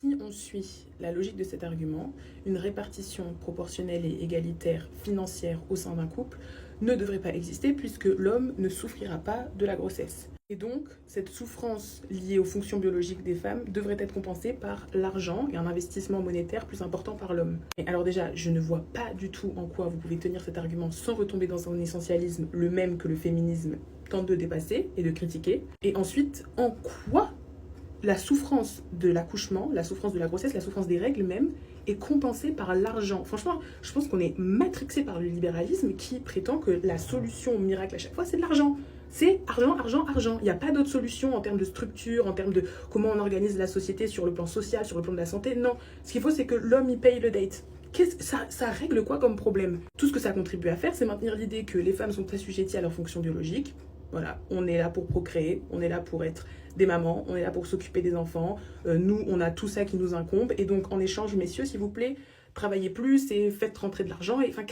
Si on suit la logique de cet argument, une répartition proportionnelle et égalitaire financière au sein d'un couple ne devrait pas exister puisque l'homme ne souffrira pas de la grossesse. Et donc, cette souffrance liée aux fonctions biologiques des femmes devrait être compensée par l'argent et un investissement monétaire plus important par l'homme. Et alors déjà, je ne vois pas du tout en quoi vous pouvez tenir cet argument sans retomber dans un essentialisme le même que le féminisme tente de dépasser et de critiquer. Et ensuite, en quoi la souffrance de l'accouchement, la souffrance de la grossesse, la souffrance des règles même, est compensée par l'argent. Franchement, je pense qu'on est matrixé par le libéralisme qui prétend que la solution miracle à chaque fois, c'est de l'argent. C'est argent, argent, argent. Il n'y a pas d'autre solution en termes de structure, en termes de comment on organise la société sur le plan social, sur le plan de la santé. Non. Ce qu'il faut, c'est que l'homme, il paye le date. Ça règle quoi comme problème? Tout ce que ça contribue à faire, c'est maintenir l'idée que les femmes sont assujetties à leurs fonctions biologiques. Voilà, on est là pour procréer, on est là pour être des mamans, on est là pour s'occuper des enfants. Nous, on a tout ça qui nous incombe. Et donc, en échange, messieurs, s'il vous plaît, travaillez plus et faites rentrer de l'argent. Et enfin,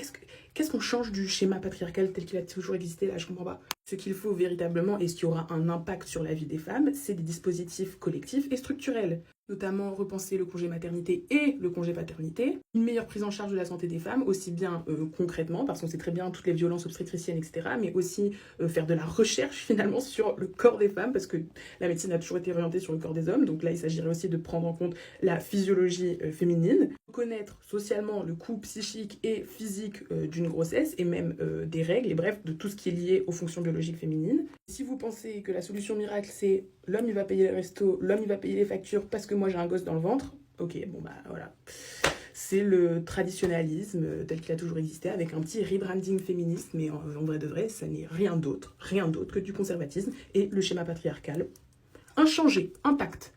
qu'est-ce qu'on change du schéma patriarcal tel qu'il a toujours existé? Là, je comprends pas. Ce qu'il faut véritablement, et ce qui aura un impact sur la vie des femmes, c'est des dispositifs collectifs et structurels. Notamment repenser le congé maternité et le congé paternité, une meilleure prise en charge de la santé des femmes, aussi bien concrètement, parce qu'on sait très bien toutes les violences obstétriciennes, etc., mais aussi faire de la recherche finalement sur le corps des femmes, parce que la médecine a toujours été orientée sur le corps des hommes, donc là il s'agirait aussi de prendre en compte la physiologie féminine, connaître socialement le coût psychique et physique d'une grossesse, et même des règles, et bref, de tout ce qui est lié aux fonctions biologiques féminines. Si vous pensez que la solution miracle, c'est l'homme il va payer les restos, l'homme il va payer les factures parce que moi j'ai un gosse dans le ventre, ok, bon bah voilà. C'est le traditionnalisme tel qu'il a toujours existé avec un petit rebranding féministe, mais en vrai de vrai, ça n'est rien d'autre que du conservatisme et le schéma patriarcal inchangé, intact.